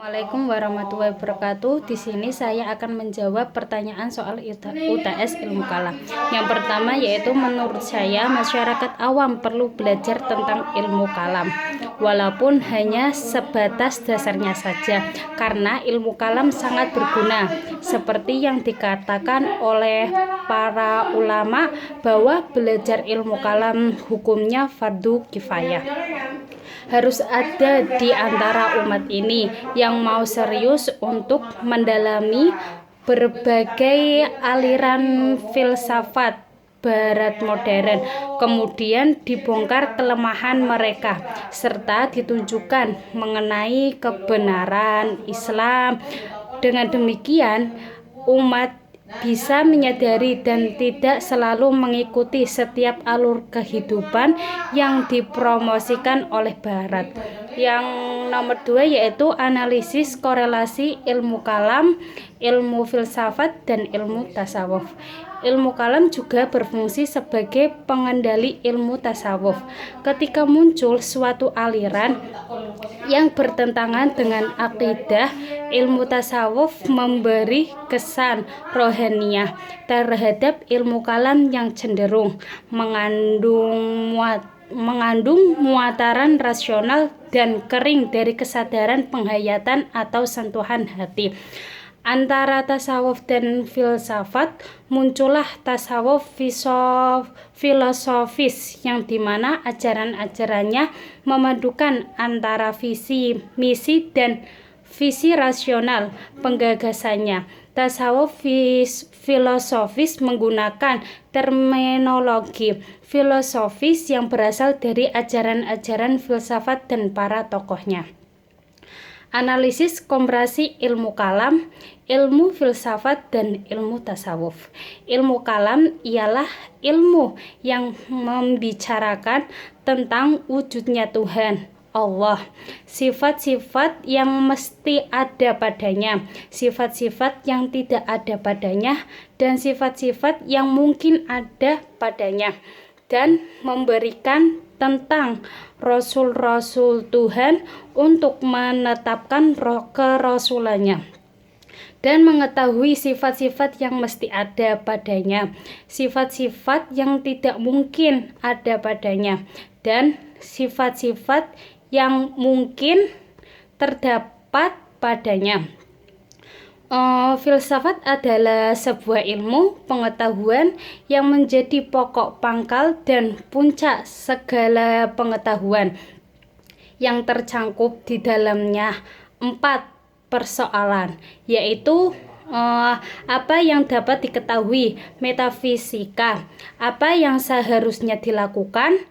Assalamualaikum warahmatullahi wabarakatuh. Di sini saya akan menjawab pertanyaan soal UTS ilmu kalam. Yang pertama yaitu menurut saya masyarakat awam perlu belajar tentang ilmu kalam, walaupun hanya sebatas dasarnya saja, karena ilmu kalam sangat berguna. Seperti yang dikatakan oleh para ulama bahwa belajar ilmu kalam hukumnya fardu kifayah. Harus ada di antara umat ini yang mau serius untuk mendalami berbagai aliran filsafat barat modern, kemudian dibongkar kelemahan mereka serta ditunjukkan mengenai kebenaran Islam. Dengan demikian, umat bisa menyadari dan tidak selalu mengikuti setiap alur kehidupan yang dipromosikan oleh Barat. Yang nomor 2 yaitu analisis korelasi ilmu kalam, ilmu filsafat, dan ilmu tasawuf. Ilmu kalam juga berfungsi sebagai pengendali ilmu tasawuf. Ketika muncul suatu aliran yang bertentangan dengan akidah, ilmu tasawuf memberi kesan rohaniyah terhadap ilmu kalam yang cenderung mengandung muataran rasional dan kering dari kesadaran penghayatan atau sentuhan hati. Antara tasawuf dan filsafat muncullah tasawuf filosofis yang dimana ajaran-ajarannya memadukan antara visi, misi, dan visi rasional penggagasannya. Tasawuf filosofis menggunakan terminologi filosofis yang berasal dari ajaran-ajaran filsafat dan para tokohnya. Analisis komparasi ilmu kalam, ilmu filsafat, dan ilmu tasawuf. Ilmu kalam ialah ilmu yang membicarakan tentang wujudnya Tuhan, Allah, sifat-sifat yang mesti ada padanya, sifat-sifat yang tidak ada padanya, dan sifat-sifat yang mungkin ada padanya, dan memberikan tentang Rasul-Rasul Tuhan untuk menetapkan kerasulannya dan mengetahui sifat-sifat yang mesti ada padanya, sifat-sifat yang tidak mungkin ada padanya, dan sifat-sifat yang mungkin terdapat padanya. Filsafat adalah sebuah ilmu pengetahuan yang menjadi pokok pangkal dan puncak segala pengetahuan, yang tercangkup di dalamnya 4 persoalan, yaitu apa yang dapat diketahui, metafisika, apa yang seharusnya dilakukan,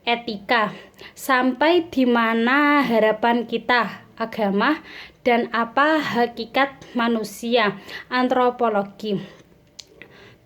etika, sampai di mana harapan kita, agama, dan apa hakikat manusia, antropologi.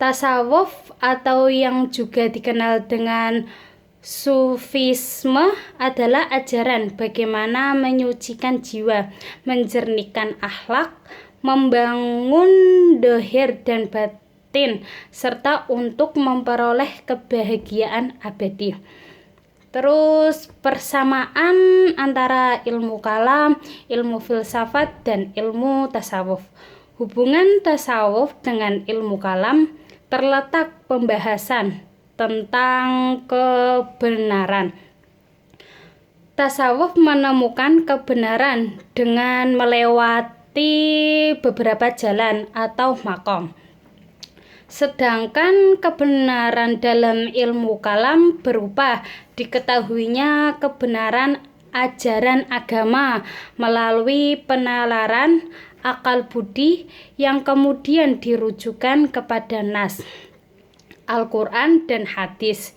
Tasawuf atau yang juga dikenal dengan Sufisme adalah ajaran bagaimana menyucikan jiwa, menjernihkan akhlak, membangun dohir dan batin, serta untuk memperoleh kebahagiaan abadi. Terus persamaan antara ilmu kalam, ilmu filsafat, dan ilmu tasawuf. Hubungan tasawuf dengan ilmu kalam terletak pembahasan tentang kebenaran. Tasawuf menemukan kebenaran dengan melewati beberapa jalan atau makom. Sedangkan kebenaran dalam ilmu kalam berupa diketahuinya kebenaran ajaran agama melalui penalaran akal budi yang kemudian dirujukan kepada nas, Al-Quran, dan hadis.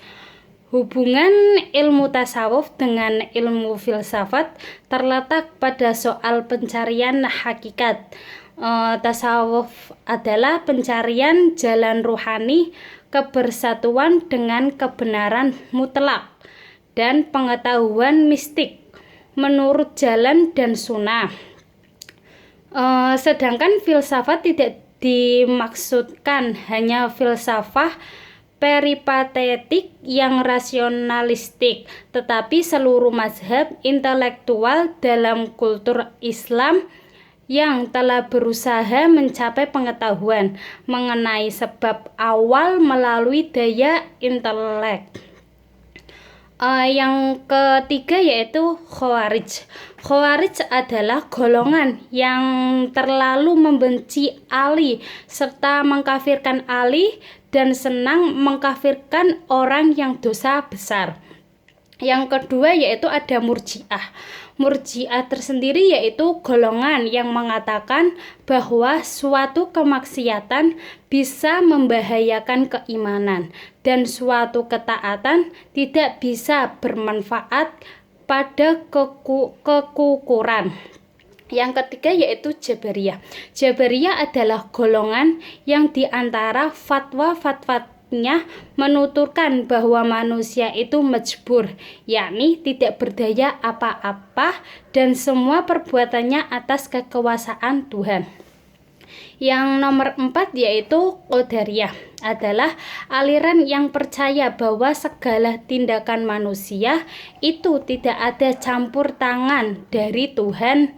Hubungan ilmu tasawuf dengan ilmu filsafat terletak pada soal pencarian hakikat. Tasawuf adalah pencarian jalan ruhani, kebersatuan dengan kebenaran mutlak, dan pengetahuan mistik menurut jalan dan sunnah. Sedangkan filsafat tidak dimaksudkan hanya filsafah peripatetik yang rasionalistik, tetapi seluruh mazhab intelektual dalam kultur Islam yang telah berusaha mencapai pengetahuan mengenai sebab awal melalui daya intelek. Yang ketiga yaitu Khawarij. Khawarij adalah golongan yang terlalu membenci Ali serta mengkafirkan Ali dan senang mengkafirkan orang yang dosa besar. Yang kedua yaitu ada Murji'ah. Murji'ah tersendiri yaitu golongan yang mengatakan bahwa suatu kemaksiatan bisa membahayakan keimanan dan suatu ketaatan tidak bisa bermanfaat pada kekukuran. Yang ketiga yaitu Jabariyah. Jabariyah adalah golongan yang diantara fatwa-fatwa menuturkan bahwa manusia itu majbur, yakni tidak berdaya apa-apa dan semua perbuatannya atas kekuasaan Tuhan. Yang nomor 4 yaitu Qadariyah, adalah aliran yang percaya bahwa segala tindakan manusia itu tidak ada campur tangan dari Tuhan.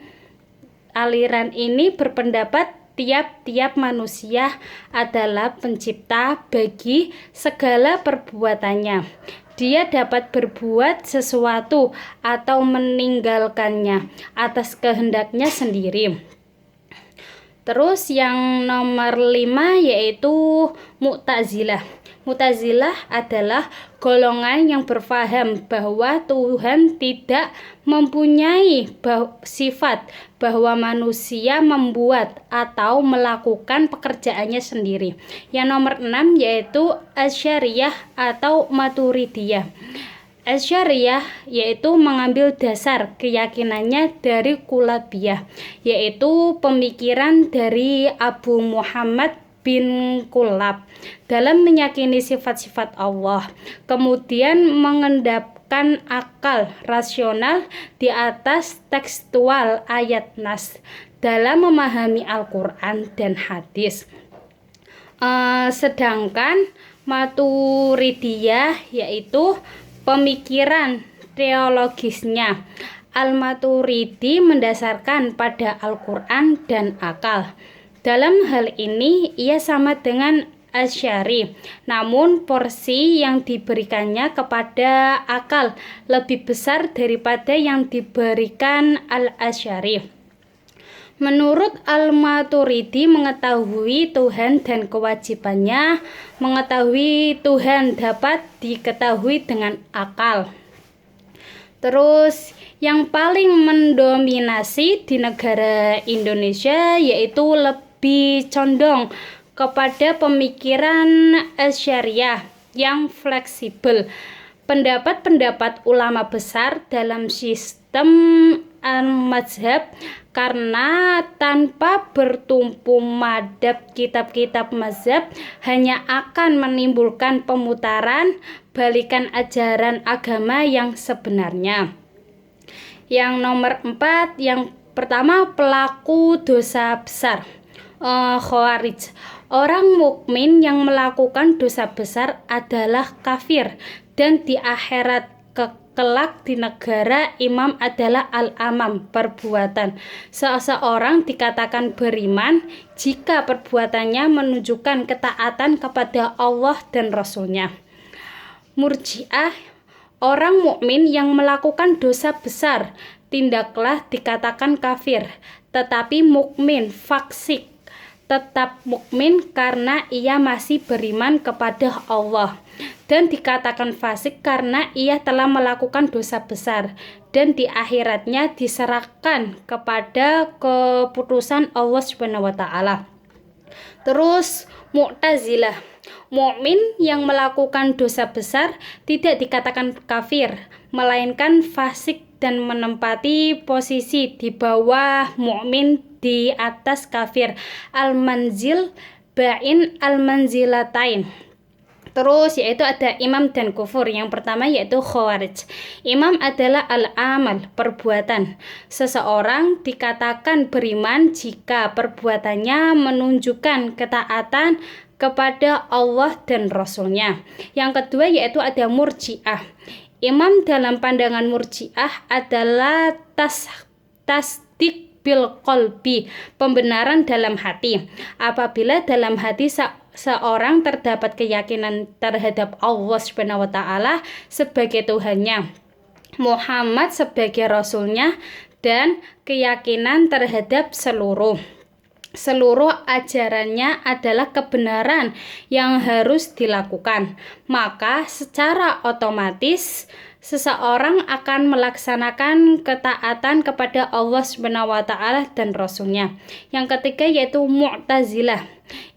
Aliran ini berpendapat tiap-tiap manusia adalah pencipta bagi segala perbuatannya. Dia dapat berbuat sesuatu atau meninggalkannya atas kehendaknya sendiri. Terus yang nomor 5 yaitu Mu'tazilah. Mu'tazilah adalah golongan yang berfaham bahwa Tuhan tidak mempunyai sifat bahwa manusia membuat atau melakukan pekerjaannya sendiri. Yang nomor 6 yaitu Asy'ariyah atau Maturidiyah. Asy'ariyah yaitu mengambil dasar keyakinannya dari Kulabiyah, yaitu pemikiran dari Abu Muhammad bin Kulab dalam meyakini sifat-sifat Allah, kemudian mengendapkan akal rasional di atas tekstual ayat nas dalam memahami Al-Quran dan hadis. Sedangkan Maturidiyah yaitu pemikiran teologisnya. Al-Maturidi mendasarkan pada Al-Quran dan akal. Dalam hal ini ia sama dengan Asy'ari, namun porsi yang diberikannya kepada akal lebih besar daripada yang diberikan Al-Asy'ari. Menurut Al-Maturidi, mengetahui Tuhan dan kewajibannya mengetahui Tuhan dapat diketahui dengan akal. Terus yang paling mendominasi di negara Indonesia yaitu lebih condong kepada pemikiran Asy'ariyah yang fleksibel. Pendapat-pendapat ulama besar dalam sistem al-mazhab, karena tanpa bertumpu madhab kitab-kitab mazhab hanya akan menimbulkan pemutaran balikan ajaran agama yang sebenarnya. Yang nomor 4, yang pertama pelaku dosa besar. Khawarij. Orang mukmin yang melakukan dosa besar adalah kafir, dan di akhirat kelak di negara imam adalah al-amam, perbuatan. Seseorang dikatakan beriman jika perbuatannya menunjukkan ketaatan kepada Allah dan Rasul-Nya. Murji'ah, orang mukmin yang melakukan dosa besar tindaklah dikatakan kafir, tetapi mukmin fasik tetap mukmin karena ia masih beriman kepada Allah, dan dikatakan fasik karena ia telah melakukan dosa besar dan di akhiratnya diserahkan kepada keputusan Allah Subhanahu wa taala. Terus Mu'tazilah, mukmin yang melakukan dosa besar tidak dikatakan kafir, melainkan fasik dan menempati posisi di bawah mukmin di atas kafir, al-manzil bain al-manzilatain. Terus yaitu ada imam dan kufur. Yang pertama yaitu Khawarij. Imam adalah al-amal, perbuatan. Seseorang dikatakan beriman jika perbuatannya menunjukkan ketaatan kepada Allah dan Rasul-Nya. Yang kedua yaitu ada Murji'ah. Imam dalam pandangan Murji'ah adalah tasdik bil qalbi, pembenaran dalam hati. Apabila dalam hati seorang terdapat keyakinan terhadap Allah Subhanahu wa taala sebagai Tuhannya, Muhammad sebagai Rasulnya, dan keyakinan terhadap seluruh ajarannya adalah kebenaran yang harus dilakukan, maka secara otomatis seseorang akan melaksanakan ketaatan kepada Allah Subhanahu wa taala dan Rasulnya. Yang ketiga yaitu Mu'tazilah.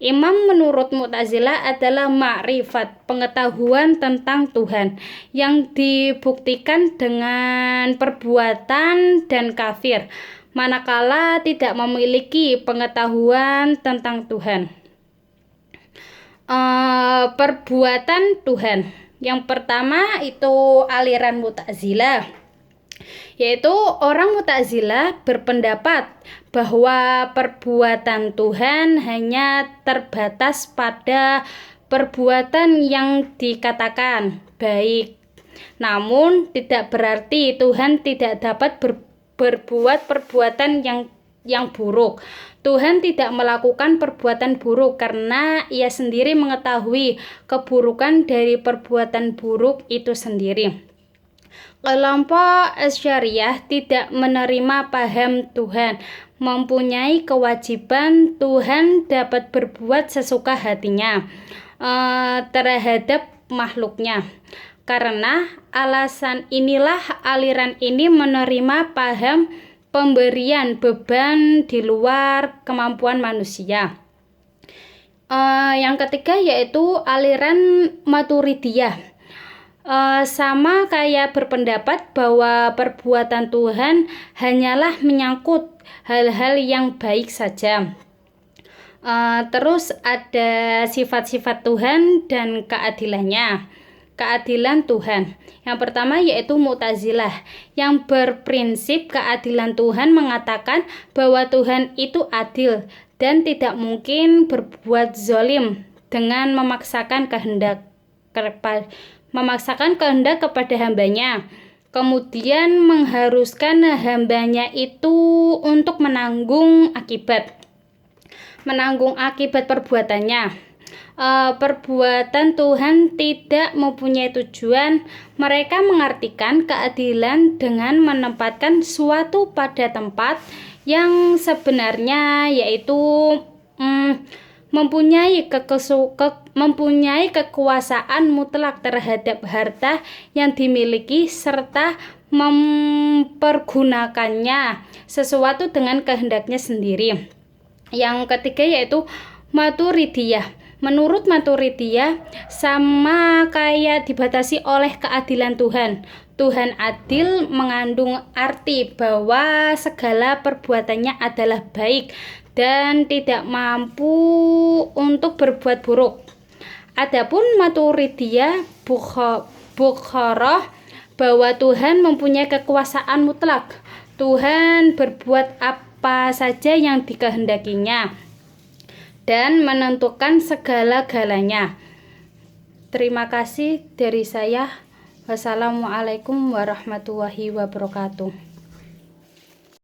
Imam menurut Mu'tazilah adalah ma'rifat, pengetahuan tentang Tuhan yang dibuktikan dengan perbuatan dan kafir, manakala tidak memiliki pengetahuan tentang Tuhan. Perbuatan Tuhan. Yang pertama itu aliran Mu'tazilah, yaitu orang Mu'tazilah berpendapat bahwa perbuatan Tuhan hanya terbatas pada perbuatan yang dikatakan baik. Namun tidak berarti Tuhan tidak dapat berbuat perbuatan yang buruk. Tuhan tidak melakukan perbuatan buruk karena Ia sendiri mengetahui keburukan dari perbuatan buruk itu sendiri. Kelompok Asy'ariyah tidak menerima paham Tuhan mempunyai kewajiban Tuhan dapat berbuat sesuka hatinya terhadap makhluknya. Karena alasan inilah aliran ini menerima paham pemberian beban di luar kemampuan manusia. Yang ketiga yaitu aliran Maturidiyah. Sama kayak berpendapat bahwa perbuatan Tuhan hanyalah menyangkut hal-hal yang baik saja. Terus ada sifat-sifat Tuhan dan keadilannya. Keadilan Tuhan. Yang pertama yaitu Mu'tazilah, yang berprinsip keadilan Tuhan mengatakan bahwa Tuhan itu adil dan tidak mungkin berbuat zalim dengan memaksakan kehendak kepada hambanya, kemudian mengharuskan hambanya itu untuk menanggung akibat perbuatannya. Perbuatan Tuhan tidak mempunyai tujuan. Mereka mengartikan keadilan dengan menempatkan suatu pada tempat yang sebenarnya, yaitu mempunyai kekuasaan mutlak terhadap harta yang dimiliki serta mempergunakannya sesuatu dengan kehendaknya sendiri. Yang ketiga yaitu Maturidiyah. Menurut Maturidiyah, sama kayak dibatasi oleh keadilan Tuhan. Tuhan adil mengandung arti bahwa segala perbuatannya adalah baik dan tidak mampu untuk berbuat buruk. Adapun Maturidiyah Bukharah bahwa Tuhan mempunyai kekuasaan mutlak. Tuhan berbuat apa saja yang dikehendakinya dan menentukan segala-galanya. Terima kasih dari saya. Wassalamualaikum warahmatullahi wabarakatuh.